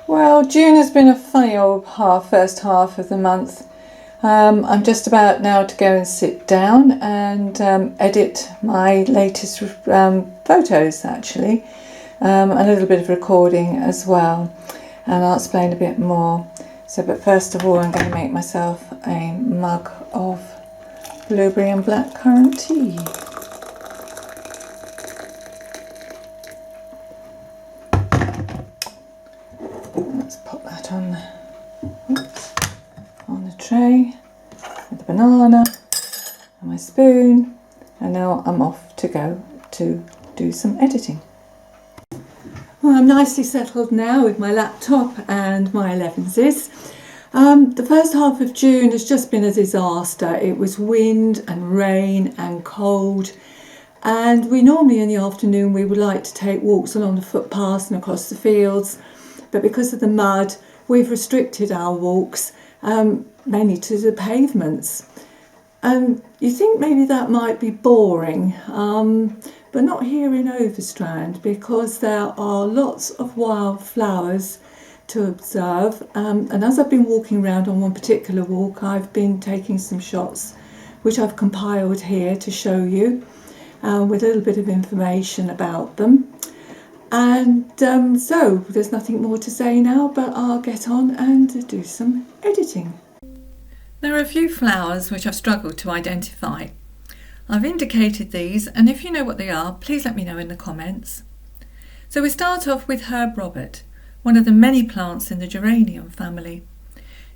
Well, June has been a funny old first half of the month. I'm just about now to go and sit down and edit my latest photos, actually, a little bit of recording as well, and I'll explain a bit more. But first of all, I'm going to make myself a mug of blueberry and blackcurrant tea. Let's put that on the tray with the banana and my spoon, and now I'm off to go to do some editing. Well, I'm nicely settled now with my laptop and my 11s. The first half of June has just been a disaster. It was wind and rain and cold, and we normally in the afternoon we would like to take walks along the footpaths and across the fields, but because of the mud we've restricted our walks mainly to the pavements. And you think maybe that might be boring, but not here in Overstrand, because there are lots of wildflowers to observe, and as I've been walking around on one particular walk, I've been taking some shots which I've compiled here to show you with a little bit of information about them. And so there's nothing more to say now, but I'll get on and do some editing. There are a few flowers which I've struggled to identify. I've indicated these, and if you know what they are, please let me know in the comments. So we start off with Herb Robert, one of the many plants in the geranium family.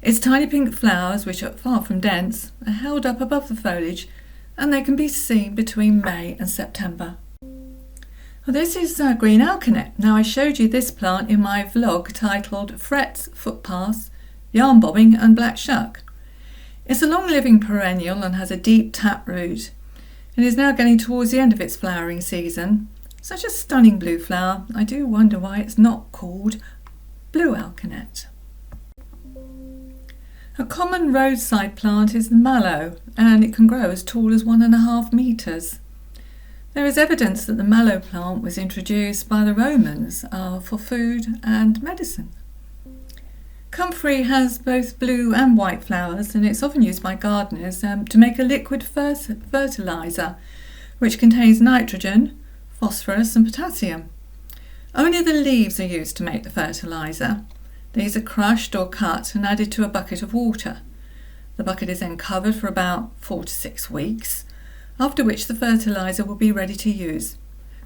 Its tiny pink flowers, which are far from dense, are held up above the foliage, and they can be seen between May and September. Well, this is green alkanet. Now, I showed you this plant in my vlog titled Frets, Footpaths, Yarn Bobbing and Black Shuck. It's a long-living perennial and has a deep taproot. It is now getting towards the end of its flowering season. Such a stunning blue flower. I do wonder why it's not called blue alkanet. A common roadside plant is the mallow, and it can grow as tall as 1.5 metres. There is evidence that the mallow plant was introduced by the Romans for food and medicine. Comfrey has both blue and white flowers, and it's often used by gardeners to make a liquid fertiliser which contains nitrogen, phosphorus and potassium. Only the leaves are used to make the fertiliser. These are crushed or cut and added to a bucket of water. The bucket is then covered for about 4 to 6 weeks, after which the fertiliser will be ready to use.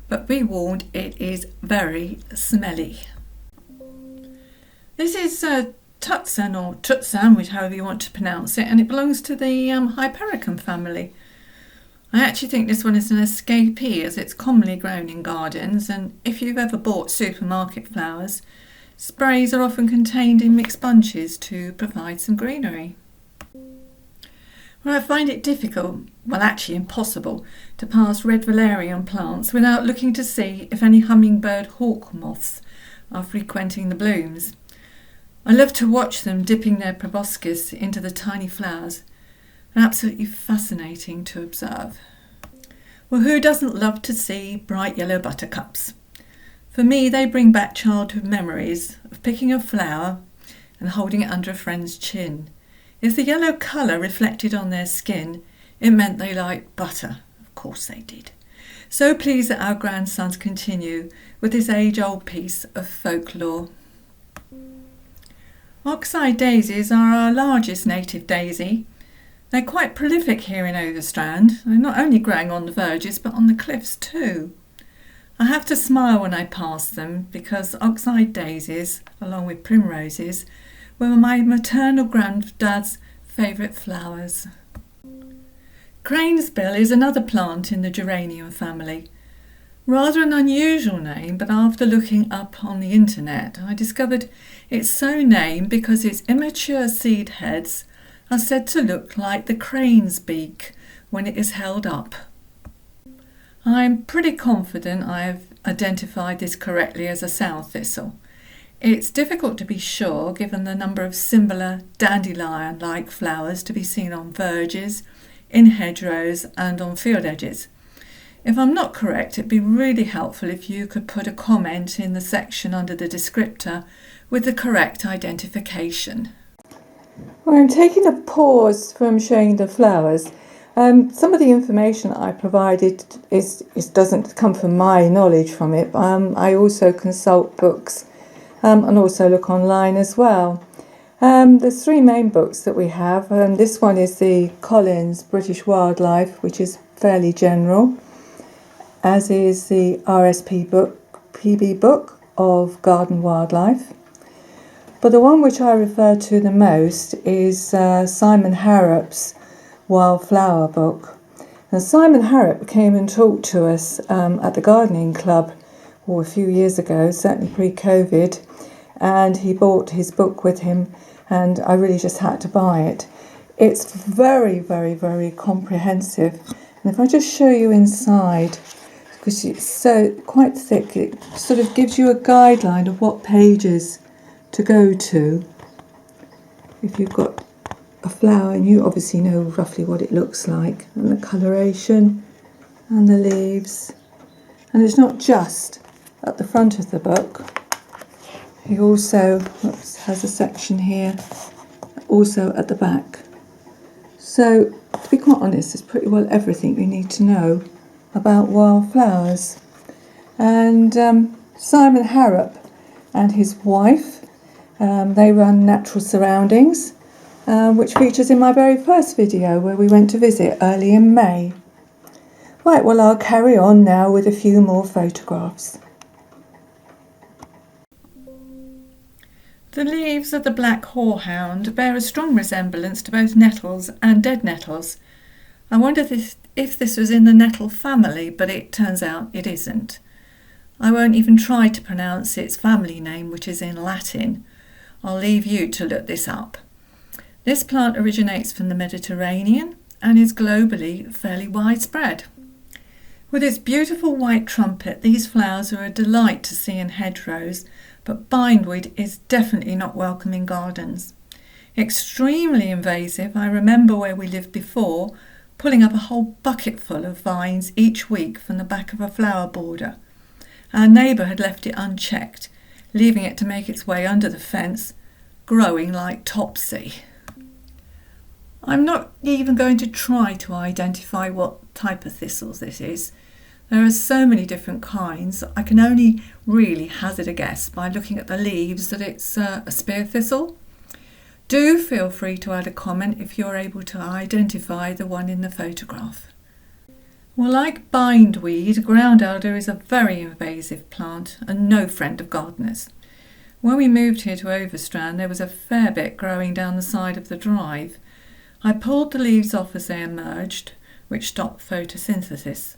But be warned, it is very smelly. This is Tutsan or Tutsan, however you want to pronounce it, and it belongs to the Hypericum family. I actually think this one is an escapee, as it's commonly grown in gardens, and if you've ever bought supermarket flowers, sprays are often contained in mixed bunches to provide some greenery. Well, I find it difficult, well actually impossible, to pass red valerian plants without looking to see if any hummingbird hawk moths are frequenting the blooms. I love to watch them dipping their proboscis into the tiny flowers. Absolutely fascinating to observe. Well, who doesn't love to see bright yellow buttercups? For me, they bring back childhood memories of picking a flower and holding it under a friend's chin. If the yellow colour reflected on their skin, it meant they liked butter. Of course they did. So pleased that our grandsons continue with this age-old piece of folklore. Oxeye daisies are our largest native daisy. They're quite prolific here in Overstrand. They're not only growing on the verges but on the cliffs too. I have to smile when I pass them because oxeye daisies, along with primroses, were my maternal granddad's favourite flowers. Cranesbill is another plant in the geranium family. Rather an unusual name, but after looking up on the internet, I discovered it's so named because its immature seed heads are said to look like the crane's beak when it is held up. I'm pretty confident I have identified this correctly as a sow thistle. It's difficult to be sure given the number of similar dandelion-like flowers to be seen on verges, in hedgerows and on field edges. If I'm not correct, it'd be really helpful if you could put a comment in the section under the descriptor with the correct identification. Well, I'm taking a pause from showing the flowers. Some of the information I provided doesn't come from my knowledge from it. I also consult books and also look online as well. There's three main books that we have. This one is the Collins British Wildlife, which is fairly general, as is the PB book of Garden Wildlife. But the one which I refer to the most is Simon Harrop's Wildflower book. And Simon Harrop came and talked to us at the gardening club a few years ago, certainly pre-COVID, and he brought his book with him, and I really just had to buy it. It's very, very, very comprehensive. And if I just show you inside, because it's so quite thick, it sort of gives you a guideline of what pages to go to. If you've got a flower, and you obviously know roughly what it looks like, and the coloration and the leaves. And it's not just at the front of the book. He also has a section here, also at the back. So, to be quite honest, it's pretty well everything you need to know about wildflowers. And Simon Harrop and his wife, they run Natural Surroundings, which features in my very first video where we went to visit early in May. Right, well, I'll carry on now with a few more photographs. The leaves of the black horehound bear a strong resemblance to both nettles and dead nettles. I wondered if this was in the nettle family, but it turns out it isn't. I won't even try to pronounce its family name, which is in Latin. I'll leave you to look this up. This plant originates from the Mediterranean and is globally fairly widespread. With its beautiful white trumpet, these flowers are a delight to see in hedgerows, but bindweed is definitely not welcome in gardens. Extremely invasive. I remember where we lived before, pulling up a whole bucket full of vines each week from the back of a flower border. Our neighbour had left it unchecked, leaving it to make its way under the fence, growing like topsy. I'm not even going to try to identify what type of thistles this is. There are so many different kinds, I can only really hazard a guess by looking at the leaves that it's a spear thistle. Do feel free to add a comment if you're able to identify the one in the photograph. Well, like bindweed, ground elder is a very invasive plant and no friend of gardeners. When we moved here to Overstrand, there was a fair bit growing down the side of the drive. I pulled the leaves off as they emerged, which stopped photosynthesis.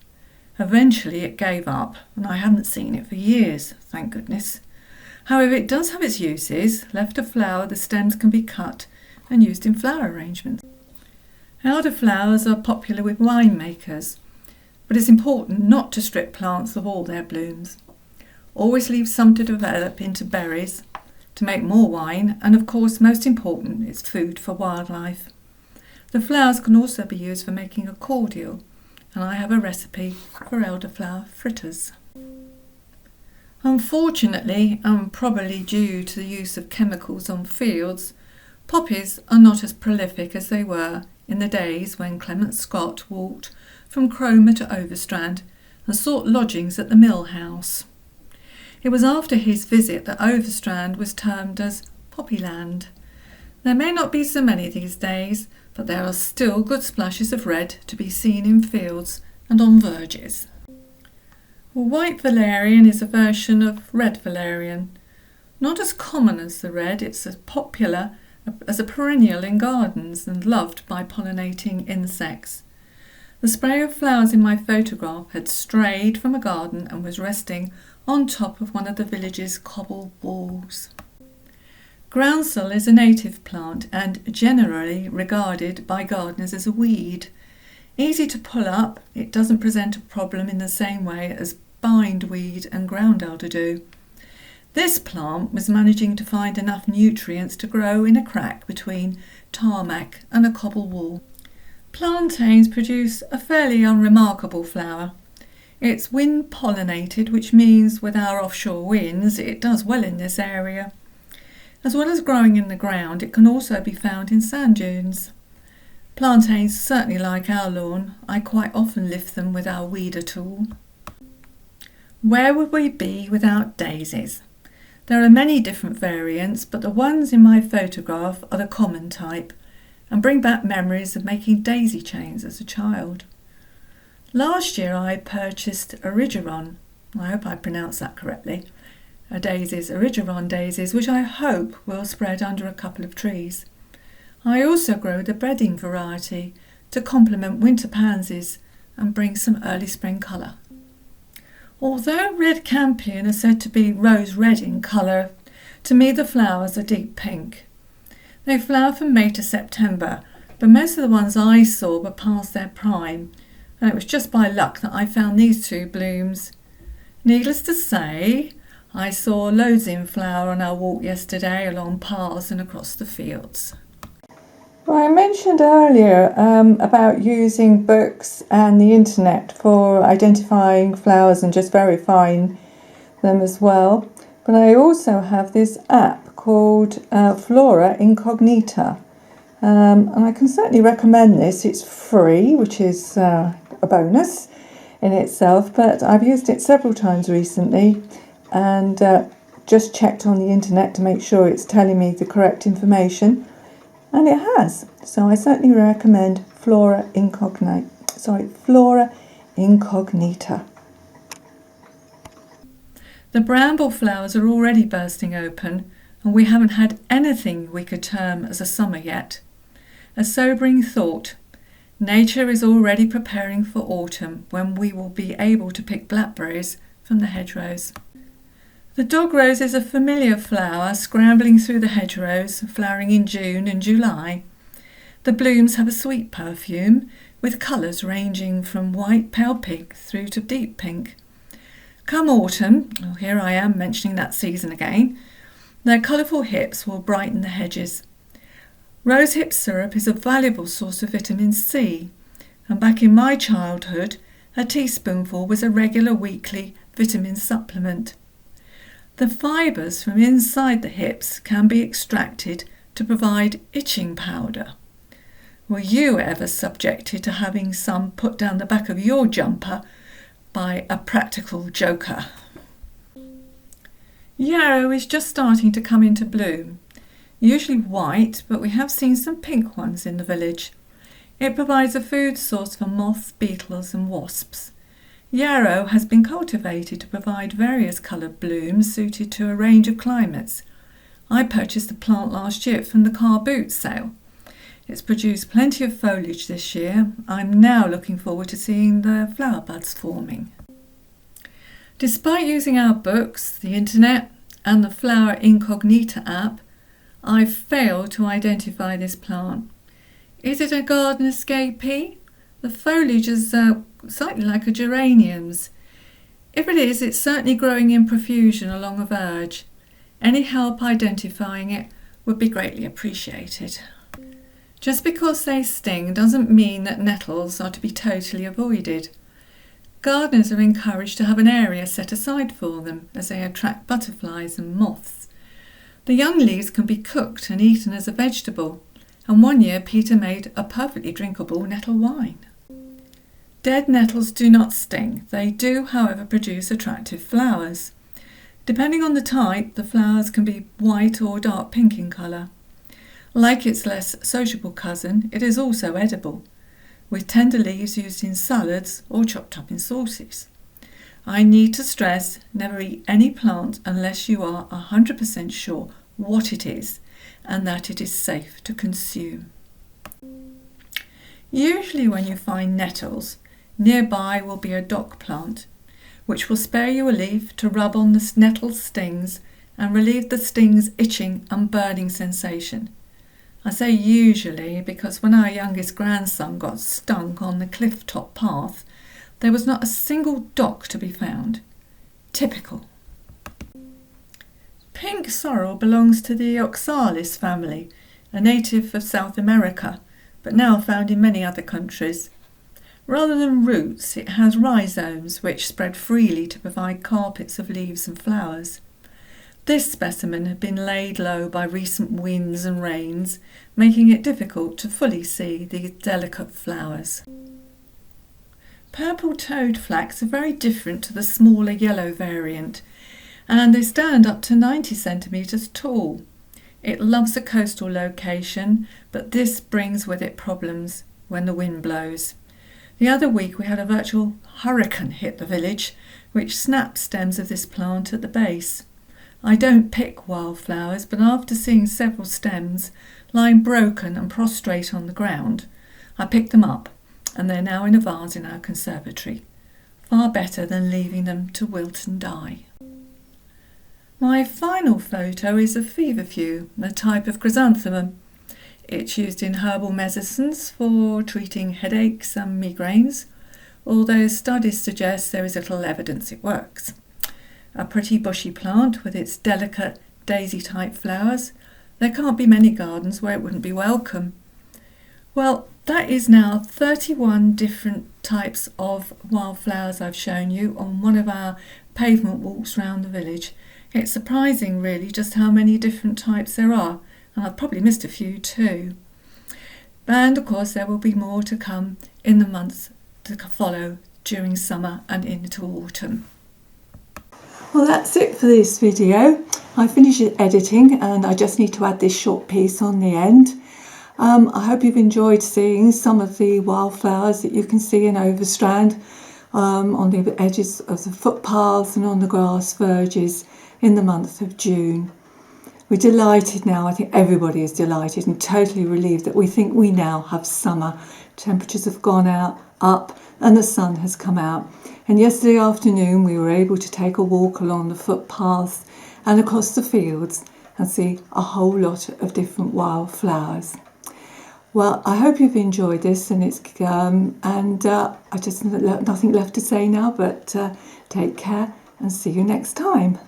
Eventually it gave up, and I haven't seen it for years, thank goodness. However, it does have its uses. Left to flower, the stems can be cut and used in flower arrangements. Elderflowers are popular with winemakers, but it's important not to strip plants of all their blooms. Always leave some to develop into berries to make more wine, and of course, most important, it's food for wildlife. The flowers can also be used for making a cordial, and I have a recipe for elderflower fritters. Unfortunately, and probably due to the use of chemicals on fields, poppies are not as prolific as they were in the days when Clement Scott walked from Cromer to Overstrand and sought lodgings at the mill house. It was after his visit that Overstrand was termed as Poppyland. There may not be so many these days, but there are still good splashes of red to be seen in fields and on verges. Well, white valerian is a version of red valerian. Not as common as the red, it's as popular as a perennial in gardens and loved by pollinating insects. The spray of flowers in my photograph had strayed from a garden and was resting on top of one of the village's cobbled walls. Groundsel is a native plant and generally regarded by gardeners as a weed. Easy to pull up, it doesn't present a problem in the same way as bindweed and ground elder do. This plant was managing to find enough nutrients to grow in a crack between tarmac and a cobble wall. Plantains produce a fairly unremarkable flower. It's wind pollinated, which means with our offshore winds it does well in this area. As well as growing in the ground, it can also be found in sand dunes. Plantains certainly like our lawn. I quite often lift them with our weeder tool. Where would we be without daisies? There are many different variants, but the ones in my photograph are the common type and bring back memories of making daisy chains as a child. Last year I purchased Origeron, I hope I pronounced that correctly, Origeron daisies, which I hope will spread under a couple of trees. I also grow the bedding variety to complement winter pansies and bring some early spring colour. Although red campion are said to be rose red in colour, to me the flowers are deep pink. They flower from May to September, but most of the ones I saw were past their prime, and it was just by luck that I found these two blooms. Needless to say, I saw loads in flower on our walk yesterday along paths and across the fields. Well, I mentioned earlier about using books and the internet for identifying flowers and just verifying them as well. But I also have this app called Flora Incognita. And I can certainly recommend this. It's free, which is a bonus in itself, but I've used it several times recently and just checked on the internet to make sure it's telling me the correct information. And it has. So I certainly recommend Flora Incognita. The bramble flowers are already bursting open, and we haven't had anything we could term as a summer yet. A sobering thought. Nature is already preparing for autumn, when we will be able to pick blackberries from the hedgerows. The dog rose is a familiar flower scrambling through the hedgerows, flowering in June and July. The blooms have a sweet perfume, with colours ranging from white pale pink through to deep pink. Come autumn, here I am mentioning that season again, their colourful hips will brighten the hedges. Rosehip syrup is a valuable source of vitamin C, and back in my childhood, a teaspoonful was a regular weekly vitamin supplement. The fibres from inside the hips can be extracted to provide itching powder. Were you ever subjected to having some put down the back of your jumper by a practical joker? Yarrow is just starting to come into bloom. Usually white, but we have seen some pink ones in the village. It provides a food source for moths, beetles and wasps. Yarrow has been cultivated to provide various coloured blooms suited to a range of climates. I purchased the plant last year from the car boot sale. It's produced plenty of foliage this year. I'm now looking forward to seeing the flower buds forming. Despite using our books, the internet and the Flora Incognita app, I've failed to identify this plant. Is it a garden escapee? The foliage is slightly like a geranium's. If it is, it's certainly growing in profusion along a verge. Any help identifying it would be greatly appreciated. Just because they sting doesn't mean that nettles are to be totally avoided. Gardeners are encouraged to have an area set aside for them as they attract butterflies and moths. The young leaves can be cooked and eaten as a vegetable, and one year Peter made a perfectly drinkable nettle wine. Dead nettles do not sting. They do, however, produce attractive flowers. Depending on the type, the flowers can be white or dark pink in colour. Like its less sociable cousin, it is also edible, with tender leaves used in salads or chopped up in sauces. I need to stress, never eat any plant unless you are 100% sure what it is and that it is safe to consume. Usually when you find nettles, nearby will be a dock plant, which will spare you a leaf to rub on the nettle's stings and relieve the sting's itching and burning sensation. I say usually because when our youngest grandson got stung on the cliff-top path, there was not a single dock to be found. Typical. Pink sorrel belongs to the oxalis family, a native of South America, but now found in many other countries. Rather than roots, it has rhizomes which spread freely to provide carpets of leaves and flowers. This specimen had been laid low by recent winds and rains, making it difficult to fully see these delicate flowers. Purple toad flax are very different to the smaller yellow variant, and they stand up to 90 centimetres tall. It loves a coastal location, but this brings with it problems when the wind blows. The other week we had a virtual hurricane hit the village, which snapped stems of this plant at the base. I don't pick wildflowers, but after seeing several stems lying broken and prostrate on the ground, I picked them up, and they're now in a vase in our conservatory. Far better than leaving them to wilt and die. My final photo is of feverfew, a type of chrysanthemum. It's used in herbal medicines for treating headaches and migraines, although studies suggest there is little evidence it works. A pretty bushy plant with its delicate daisy-type flowers. There can't be many gardens where it wouldn't be welcome. Well, that is now 31 different types of wildflowers I've shown you on one of our pavement walks around the village. It's surprising really just how many different types there are, and I've probably missed a few too. And of course there will be more to come in the months to follow during summer and into autumn. Well, that's it for this video. I finished editing and I just need to add this short piece on the end. I hope you've enjoyed seeing some of the wildflowers that you can see in Overstrand, on the edges of the footpaths and on the grass verges in the month of June. We're delighted now. I think everybody is delighted and totally relieved that we think we now have summer. Temperatures have gone up and the sun has come out. And yesterday afternoon we were able to take a walk along the footpaths and across the fields and see a whole lot of different wildflowers. Well, I hope you've enjoyed this, and I just nothing left to say now, but take care and see you next time.